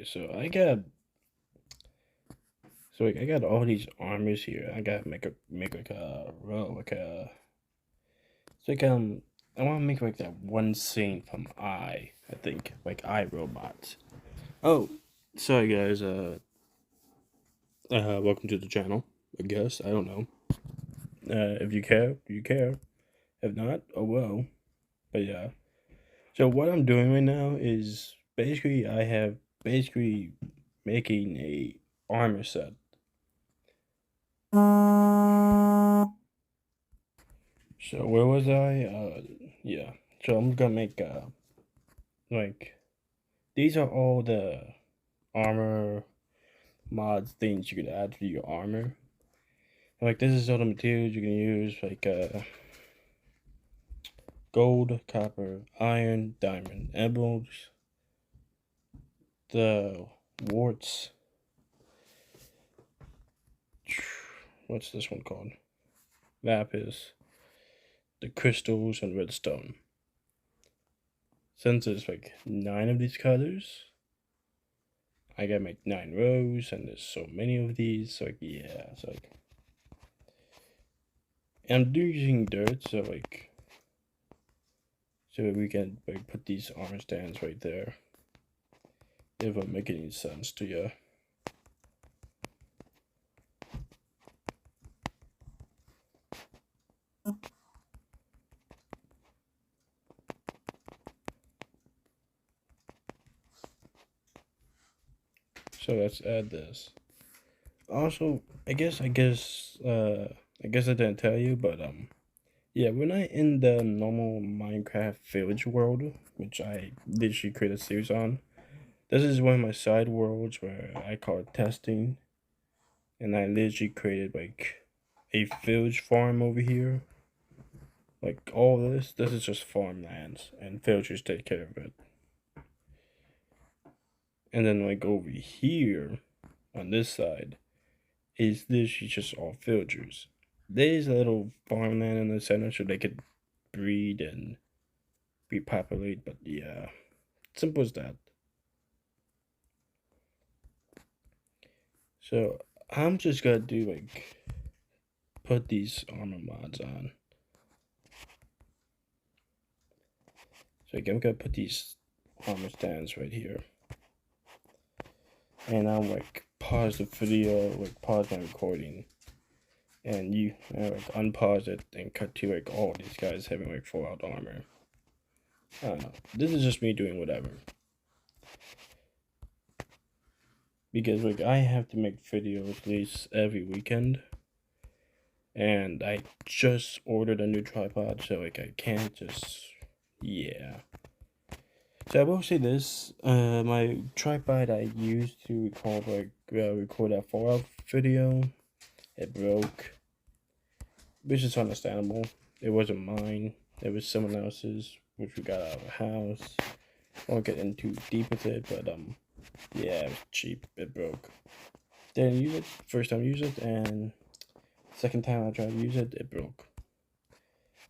Okay, I got all these armors here. I gotta make like a row, it's like I want to make like that one scene from I think like I Robot. Oh, sorry guys. Welcome to the channel. I guess I don't know. If you care, you care. If not, oh well. But yeah. So what I'm doing right now is basically I have basically making a armor set. So where was I? Yeah. So I'm gonna make like these are all the armor mods things you could add to your armor. Like this is all the materials you can use, like gold, copper, iron, diamond, emeralds, the warts. What's this one called? Lapis, the crystals, and redstone. Since there's like 9 of these colors, I gotta make 9 rows, and there's so many of these. So like, yeah, it's like I'm using dirt, so we can like put these armor stands right there. If I'm making any sense to you. So let's add this. Also, I guess I didn't tell you, but yeah, we're not in the normal Minecraft village world, which I literally created a series on. This is one of my side worlds where I call it testing, and I literally created like a village farm over here. Like all this is just farmlands, and villagers take care of it. And then like over here, on this side, is literally just all villagers. There's a little farmland in the center so they could breed and repopulate, but yeah, simple as that. So I'm just gonna do like put these armor mods on. So like, I'm gonna put these armor stands right here, and I'll like pause the video, like pause my recording, and you like unpause it and cut to like all these guys having like full out armor. I don't know. This is just me doing whatever. Because like I have to make videos at least every weekend. And I just ordered a new tripod, so like I can't just yeah. So I will say this, my tripod I used to record that Fallout video, it broke, which is understandable. It wasn't mine. It was someone else's, which we got out of the house. I won't get in too deep with it, but yeah, it was cheap. It broke. Didn't use it. First time I used it, and second time I tried to use it, it broke.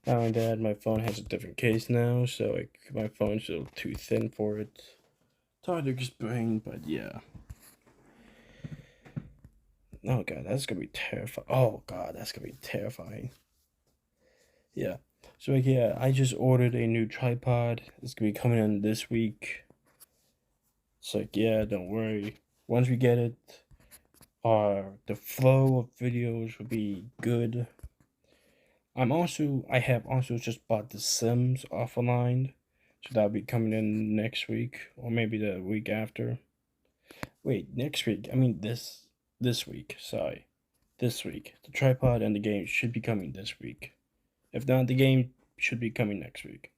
Not only that, my phone has a different case now, so like my phone's a little too thin for it. It's hard to explain, but yeah. Oh god, that's gonna be terrifying. Oh god, that's gonna be terrifying. Yeah. So like yeah, I just ordered a new tripod. It's gonna be coming in this week. It's like yeah, don't worry. Once we get it, the flow of videos will be good. I have also just bought The Sims offline, so that'll be coming in next week or maybe the week after. Wait, next week? I mean this week. Sorry, this week. The tripod and the game should be coming this week. If not, the game should be coming next week.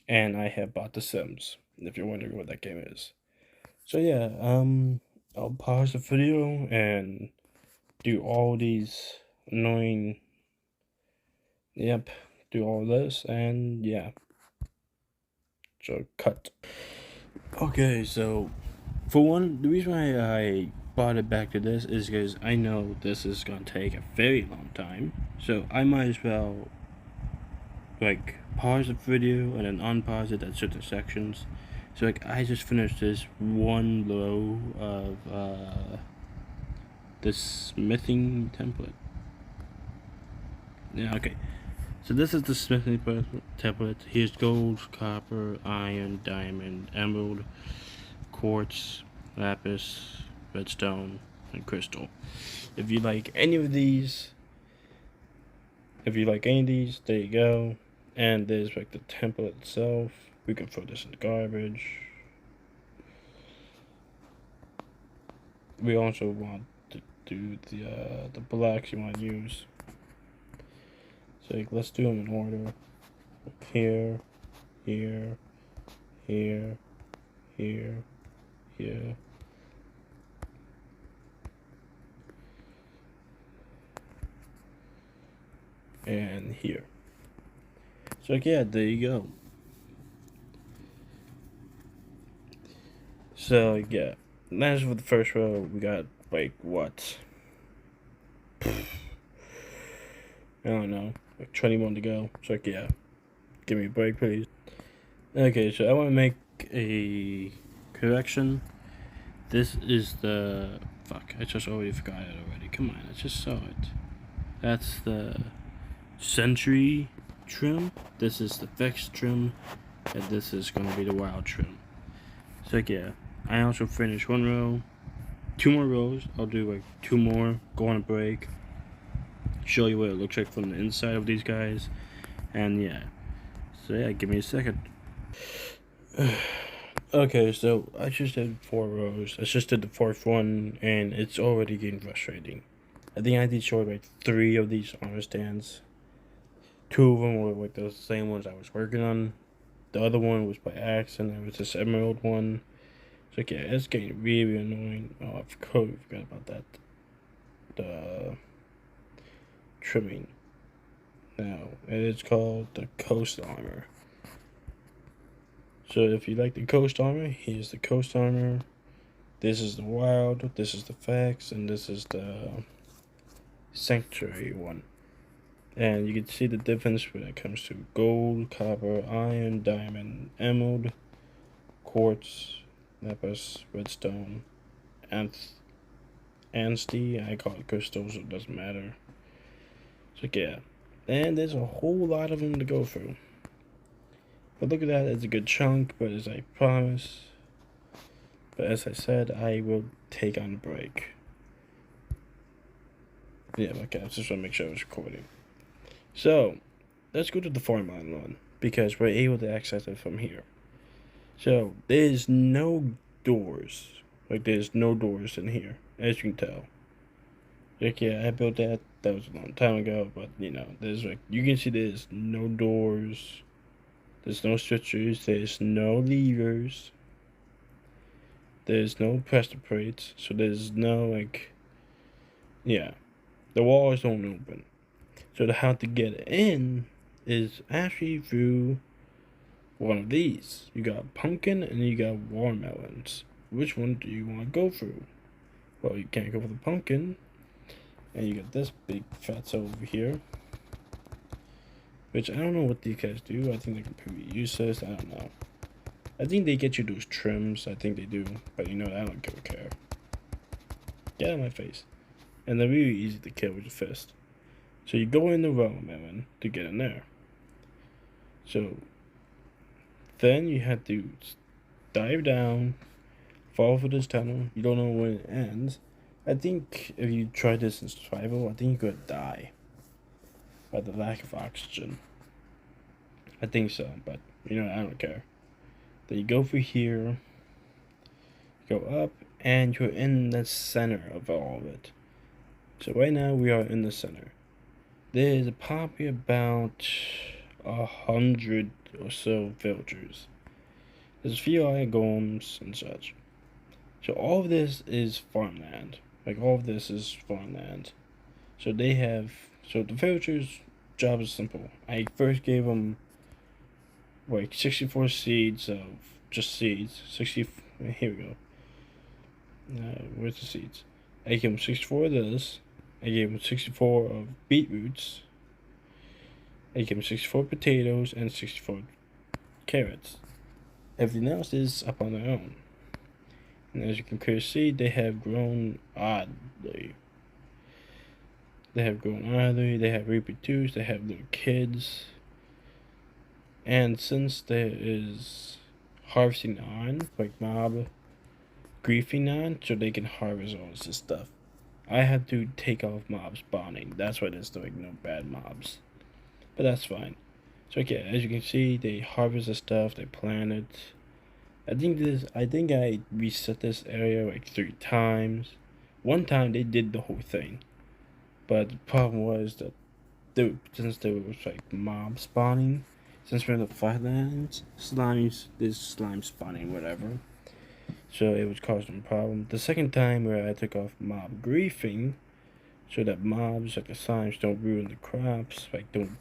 And I have bought The Sims. If you're wondering what that game is. So yeah, I'll pause the video and do all these annoying. Yep, do all this and yeah. So cut. Okay, so for one, the reason why I brought it back to this is because I know this is gonna take a very long time. So I might as well like pause the video and then unpause it at certain sections So like I just finished this one row of the smithing template. Yeah, okay. So this is the smithing template. Here's gold, copper, iron, diamond, emerald, quartz, lapis, redstone, and crystal. If you like any of these, there you go. And there's like the template itself. We can throw this in the garbage. We also want to do the blocks you want to use. So like, let's do them in order. Here, here, here, here, here. And here. So like, yeah, there you go. So yeah, that's for the first row. We got like what? I don't know, like 21 to go. So like, yeah, give me a break, please. Okay, so I want to make a correction. This is the fuck. I just already forgot it already. Come on, I just saw it. That's the Century trim. This is the Vex trim, and this is gonna be the Wild trim. So like, yeah, I also finished one row. 2 more rows. I'll do like 2 more. Go on a break. Show you what it looks like from the inside of these guys, and yeah. So yeah, give me a second. Okay, so I just did 4 rows. I just did the 4th one, and it's already getting frustrating. I think I destroyed like 3 of these armor stands. 2 of them were like the same ones I was working on. The other one was by accident. It was this emerald one. So yeah, it's getting really annoying. Oh, I forgot about that. The trimming. Now it is called the Coast Armor. So if you like the Coast Armor, here's the Coast Armor. This is the Wild, this is the Vex, and this is the Sanctuary one. And you can see the difference when it comes to gold, copper, iron, diamond, emerald, quartz, lapis, redstone, anstey. I call it crystal, so it doesn't matter. So yeah, and there's a whole lot of them to go through. But look at that, it's a good chunk, but as I promised, but as I said, I will take on a break. Yeah, okay, I just want to make sure I was recording. So, let's go to the farmland one, because we're able to access it from here. So, there's no doors. Like, there's no doors in here, as you can tell. Like, yeah, I built that was a long time ago, but, you know, there's, like, you can see there's no doors. There's no switches, there's no levers. There's no pressure plates, so there's no, like, yeah. The walls don't open. So how to get in is actually through one of these. You got pumpkin and you got watermelons. Which one do you want to go through? Well, you can't go for the pumpkin. And you got this big fatso over here. Which I don't know what these guys do. I think they're completely useless. I don't know. I think they get you those trims. I think they do. But you know, I don't care. Get out of my face. And they're really easy to kill with your fist. So you go in the watermelon to get in there. So then you have to dive down, fall for this tunnel. You don't know when it ends. I think if you try this in survival, I think you're gonna die by the lack of oxygen. I think so, but you know, I don't care. Then you go through here, go up, and you're in the center of all of it. So right now we are in the center. There's probably about 100 or so villagers. There's a few iron golems and such. So all of this is farmland. Like all of this is farmland. So they have. So the villagers' job is simple. I first gave them like 64 seeds of just seeds. 60. Here we go. Where's the seeds? I gave them 64 of this. I gave him 64 of beetroots. I gave him 64 potatoes and 64 carrots. Everything else is up on their own. And as you can clearly see, they have grown oddly. They have reproduced, they have little kids. And since there is harvesting on, like mob griefing on, so they can harvest all this stuff, I had to take off mob spawning. That's why there's like no bad mobs. But that's fine. So yeah, as you can see, they harvest the stuff, they plant it. I think I reset this area like 3 times. One time they did the whole thing. But the problem was that since there was like mob spawning, since we're in the flatlands, there's slime spawning, whatever. So it was causing a problem. The second time where I took off mob griefing, so that mobs like the slimes don't ruin the crops, like don't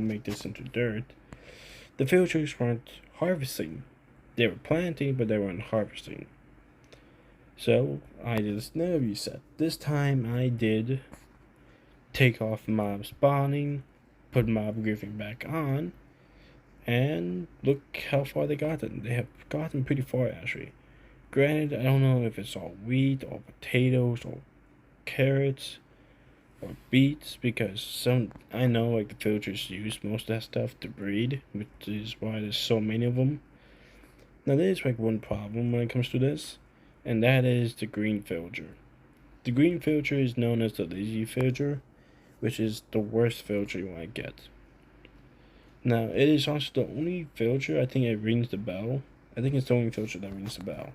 make this into dirt. The villagers weren't harvesting. They were planting, but they weren't harvesting. So I did a snow reset. This time I did take off mob spawning, put mob griefing back on, and look how far they gotten. They have gotten pretty far actually. Granted, I don't know if it's all wheat or potatoes or carrots or beets, because I know like the villagers use most of that stuff to breed, which is why there's so many of them. Now there's like one problem when it comes to this, and that is the green villager. The green villager is known as the lazy villager, which is the worst villager you want to get. Now it is also the only villager I think it rings the bell. I think it's the only villager that rings the bell.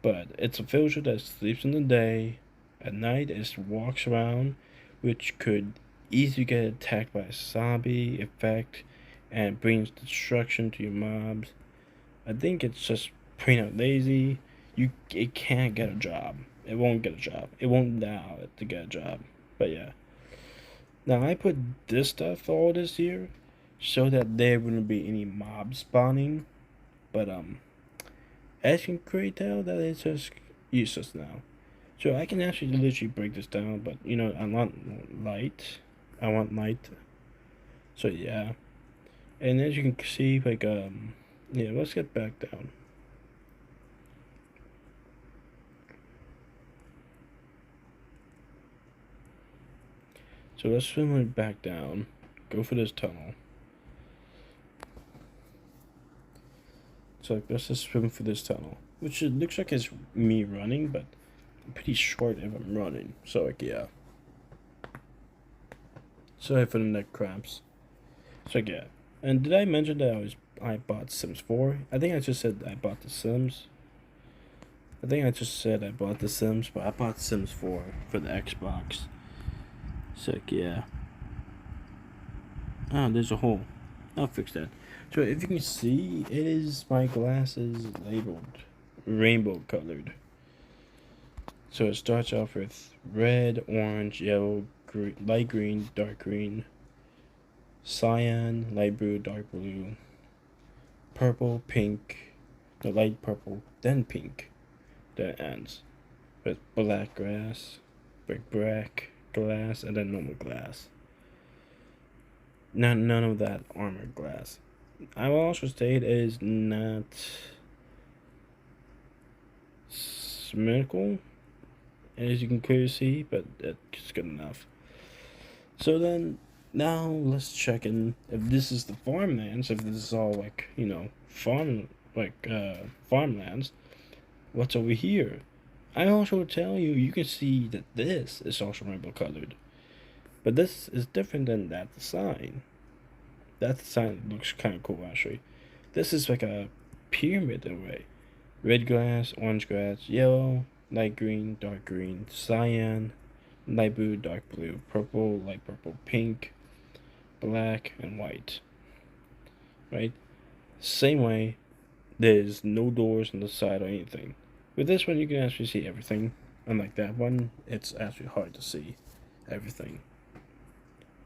But it's a villager that sleeps in the day. At night, it walks around, which could easily get attacked by a zombie effect and brings destruction to your mobs. I think it's just plain out lazy. It can't get a job. It won't get a job. It won't allow it to get a job. But yeah. Now I put this stuff all this year so that there wouldn't be any mob spawning. But as you can clearly tell, that is just useless now. So I can actually literally break this down, but I want light. So yeah. And as you can see, like yeah, let's get back down. So let's swim it back down. Go for this tunnel. So let's just swim for this tunnel. Which it looks like it's me running, but I'm pretty short if I'm running. So like yeah. Sorry for the neck cramps. So like yeah. And did I mention that I bought Sims 4? I think I just said I bought The Sims. But I bought Sims 4 for the Xbox. So yeah. Oh, there's a hole. I'll fix that. So if you can see, it is my glasses labeled rainbow colored. So it starts off with red, orange, yellow, green, light green, dark green, cyan, light blue, dark blue, purple, pink, the light purple, then pink. That ends with black glass, black glass, and then normal glass. None of that armored glass. I will also state it is not symmetrical, as you can clearly see, but it's good enough. So then, now let's check in if this is the farmlands, if this is all like, farmlands. What's over here? I also tell you, you can see that this is also rainbow colored. But this is different than that sign. That sign looks kind of cool, actually. This is like a pyramid in a way. Red glass, orange glass, yellow, light green, dark green, cyan, light blue, dark blue, purple, light purple, pink, black, and white. Right? Same way, there's no doors on the side or anything. With this one, you can actually see everything. Unlike that one, it's actually hard to see everything.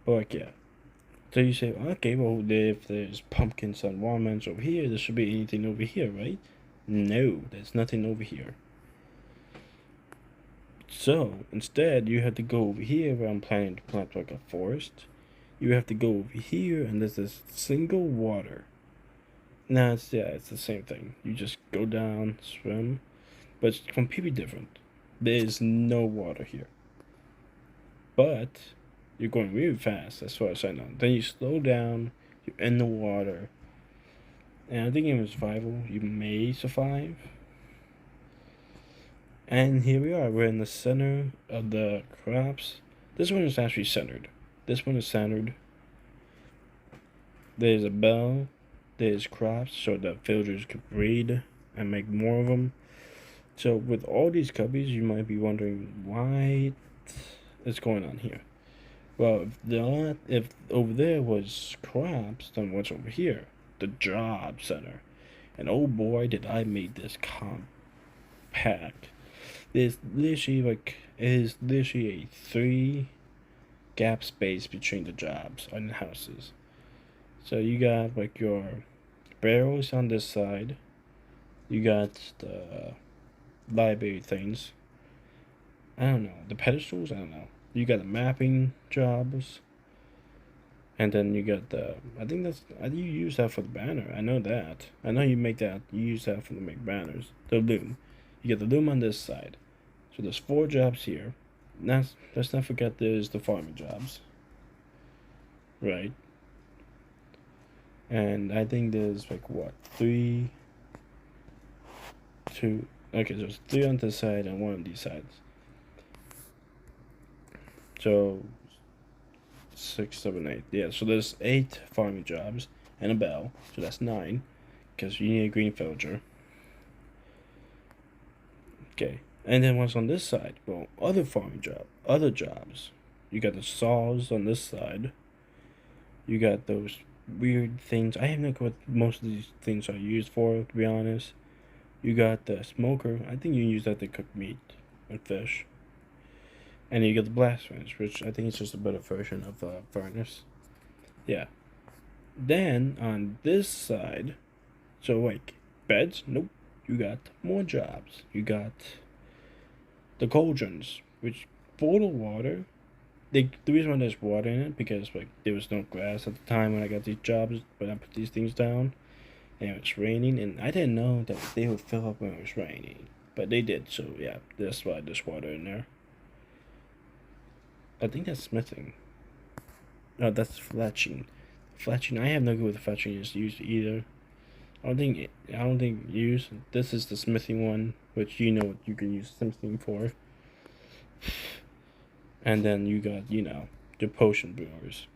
But like, yeah. So you say, okay, well, if there's pumpkins and watermelons over here, there should be anything over here, right? No, there's nothing over here. So, instead, you have to go over here where I'm planning to plant like a forest. You have to go over here, and there's this single water. No, it's the same thing. You just go down, swim, but it's completely different. There's no water here, but you're going really fast as far as I know. Then you slow down, you're in the water, and I think in survival you may survive. And here we are. We're in the center of the crops. This one is actually centered. This one is centered. There's a bell. There's crops so that villagers could breed and make more of them. So with all these cubbies, you might be wondering why is going on here. Well, if over there was crops, then what's over here? The job center. And oh boy, did I make this compact. There's literally a 3 gap space between the jobs and the houses. So you got like your barrels on this side. You got the library things. I don't know. The pedestals, I don't know. You got the mapping jobs. And then you got I think you use that for the banner. I know that. I know you make that. You use that for to make banners. The loom. You get the loom on this side. So there's 4 jobs here. Let's not forget there's the farming jobs. Right? And I think there's like what? 3, 2. Okay, there's 3 on this side and 1 on these sides. So 6, 7, 8. Yeah, so there's 8 farming jobs and a bell. So that's 9. Because you need a green villager. Okay. And then what's on this side? Well, other jobs. You got the saws on this side. You got those weird things. I have no clue what most of these things are used for, to be honest. You got the smoker. I think you use that to cook meat and fish. And you get the blast furnace, which I think is just a better version of a furnace. Yeah. Then on this side, so like beds, nope. You got more jobs. You got the cauldrons, which boil water. The reason why there's water in it because like there was no grass at the time when I got these jobs, when I put these things down, and it was raining, and I didn't know that they would fill up when it was raining, but they did. So yeah, that's why there's water in there. I think that's smithing. No, that's fletching. Fletching. I have no clue what the fletching is used either. I don't think use. This is the smithing one, which you know what you can use smithing for. And then you got your potion brewers.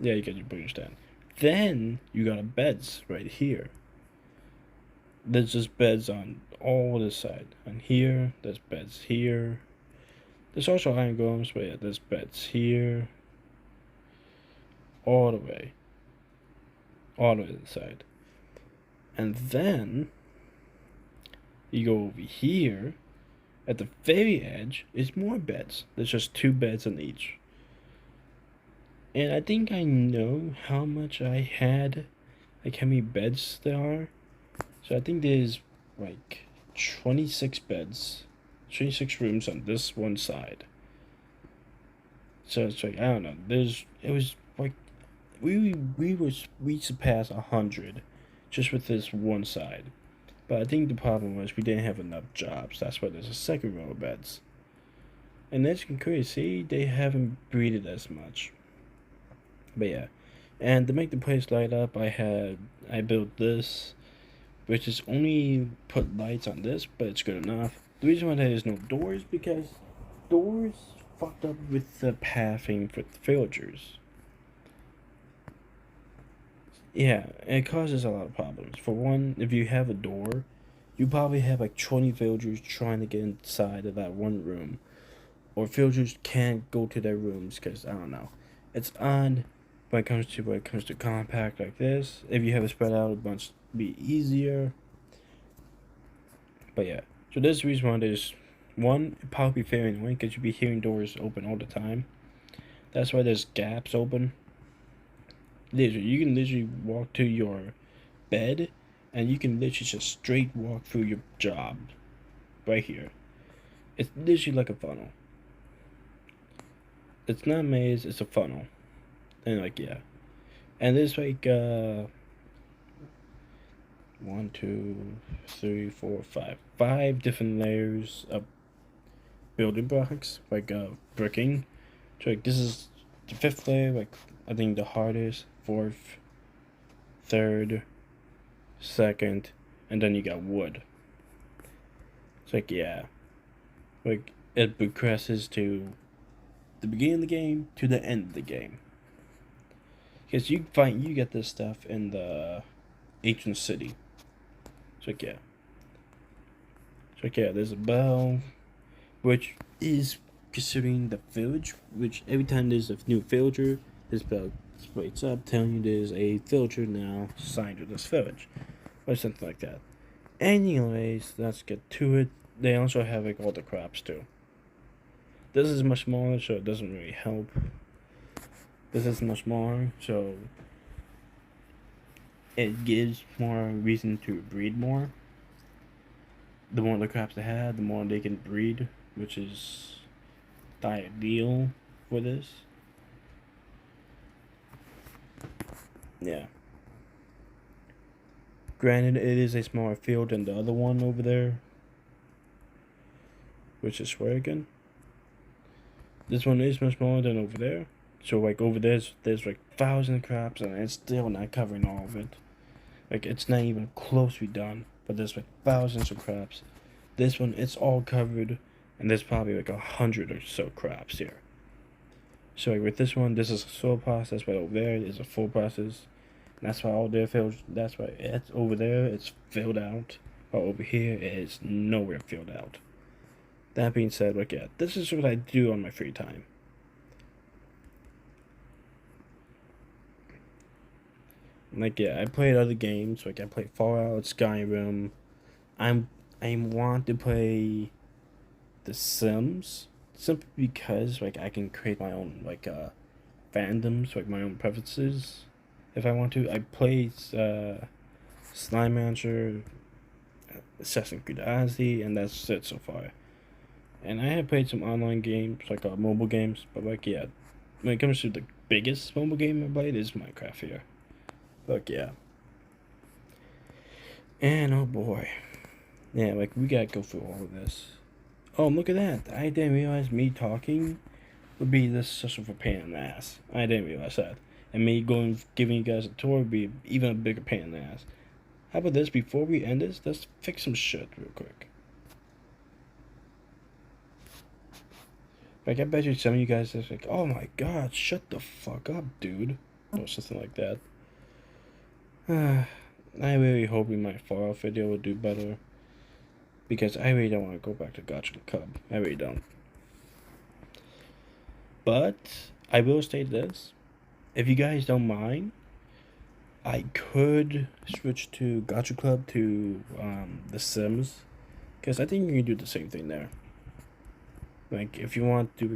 Yeah, you got your brewing stand. Then you got a beds right here. There's just beds on all this side. And here, there's beds here. There's also iron golems, but yeah, there's beds here. All the way to the side. And then you go over here. At the very edge is more beds. There's just 2 beds on each. And I think I know how much I had, like how many beds there are. So I think there's like 26 beds, 26 rooms on this one side. So it's like, I don't know. It was like we surpassed 100 just with this one side. But I think the problem was we didn't have enough jobs. That's why there's a second row of beds. And as you can clearly see, they haven't breeded as much. But yeah. And to make the place light up, I built this, which is only put lights on this, but it's good enough. The reason why there is no doors because doors fucked up with the pathing for the villagers. Yeah, it causes a lot of problems. For one, if you have a door, you probably have like 20 villagers trying to get inside of that one room. Or villagers can't go to their rooms because, I don't know. It's odd when it comes to compact like this. If you have it spread out a bunch, it'd be easier. But yeah, so this is the reason why there's one, it'd probably be very annoying because you'd be hearing doors open all the time. That's why there's gaps open. Literally, you can literally walk to your bed, and you can literally just straight walk through your job, right here. It's literally like a funnel. It's not a maze, it's a funnel, and like yeah, and there's like one, two, three, four, five different layers of building blocks, like bricking. So like this is the fifth layer, like I think the hardest, fourth, third, second, and then you got wood. It's like yeah, like it progresses to the beginning of the game to the end of the game. Because you get this stuff in the ancient city. It's like yeah. It's like yeah, there's a bell, which is considering the village, which every time there's a new villager, this bell lights up telling you there's a villager now signed to this village. Or something like that. Anyways, let's get to it. They also have like all the crops too. This is much smaller, so it doesn't really help. This is much smaller, so it gives more reason to breed more. The more the crops they have, the more they can breed, which is the ideal for this. Yeah. Granted, it is a smaller field than the other one over there, which is where again? This one is much smaller than over there. So like over there's like 1,000 crops and it's still not covering all of it. Like it's not even close to be done. But there's like thousands of crops. This one it's all covered, and there's probably like 100 or so crops here. So like with this one, this is a slow process, but over there is a full process. And that's why all their fields. That's why it's over there. It's filled out, while over here it is nowhere filled out. That being said, like yeah, this is what I do on my free time. Like yeah, I played other games. Like I played Fallout, Skyrim. I want to play The Sims simply because like I can create my own like fandoms, like my own preferences. If I want to, I played Slime Rancher, Assassin's Creed Odyssey, and that's it so far. And I have played some online games, like mobile games, but like yeah, when it comes to the biggest mobile game I played is Minecraft here. But yeah, and oh boy, yeah, like we gotta go through all of this. Oh, look at that! I didn't realize me talking would be this such of a pain in the ass. I didn't realize that, and me going giving you guys a tour would be even a bigger pain in the ass. How about this? Before we end this, let's fix some shit real quick. Like I bet you some of you guys is like, oh my god, shut the fuck up, dude, or something like that. I really hope my Fallout video will do better. Because I really don't want to go back to Gacha Club. I really don't. But I will state this. If you guys don't mind, I could switch to Gacha Club to The Sims. Because I think you can do the same thing there. Like, if you want to,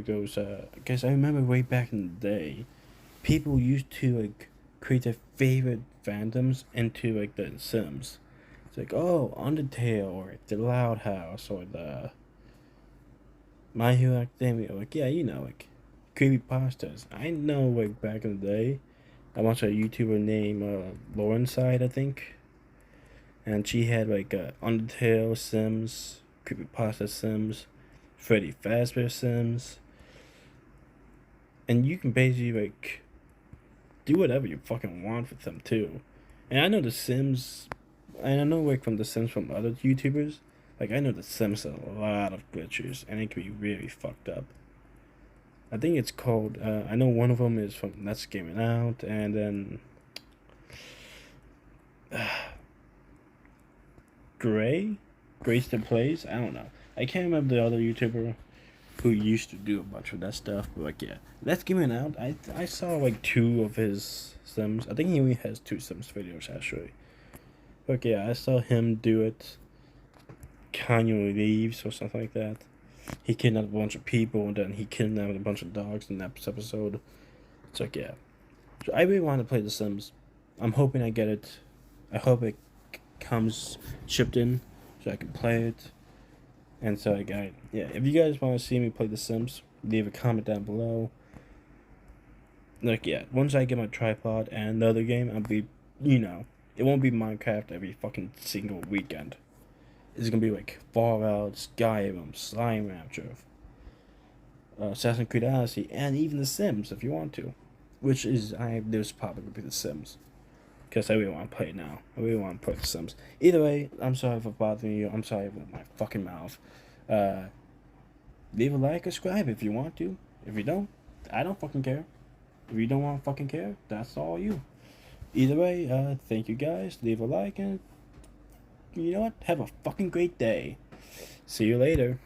because I remember way back in the day, people used to, like, create their favorite fandoms into, like, The Sims. It's like, oh, Undertale, or The Loud House, or the My Hero Academia. Like, yeah, you know, like, creepypastas. I know, like, back in the day, I watched a YouTuber named Lauren Side, I think. And she had, like, Undertale Sims, creepypasta Sims, Freddy Fazbear Sims. And you can basically, like, do whatever you fucking want with them, too. And I know The Sims, and I know, like, from The Sims from other YouTubers, like, I know The Sims has a lot of glitches, and it can be really fucked up. I think it's called, I know one of them is from Let's Gaming Out, and then Grace the Plays, I don't know. I can't remember the other YouTuber who used to do a bunch of that stuff, but like, yeah. Let's Gaming Out, I saw like 2 of his Sims. I think he only has 2 Sims videos, actually. But yeah, I saw him do it. Kanye leaves or something like that. He kidnapped a bunch of people, and then he kidnapped a bunch of dogs in that episode. It's like, yeah. So I really want to play The Sims. I'm hoping I get it. I hope it comes shipped in so I can play it. And so, like, yeah, if you guys want to see me play The Sims, leave a comment down below. Like, yeah, once I get my tripod and the other game, I'll be, you know, It won't be Minecraft every fucking single weekend. It's gonna be like Fallout, Skyrim, Slime Rancher, Assassin's Creed Odyssey, and even The Sims if you want to. Which is, there's probably gonna be The Sims. Because I really want to play it now. I really want to play The Sims. Either way, I'm sorry for bothering you. I'm sorry with my fucking mouth. Leave a like or subscribe if you want to. If you don't, I don't fucking care. If you don't want to fucking care, that's all you. Either way, thank you guys. Leave a like and you know what? Have a fucking great day. See you later.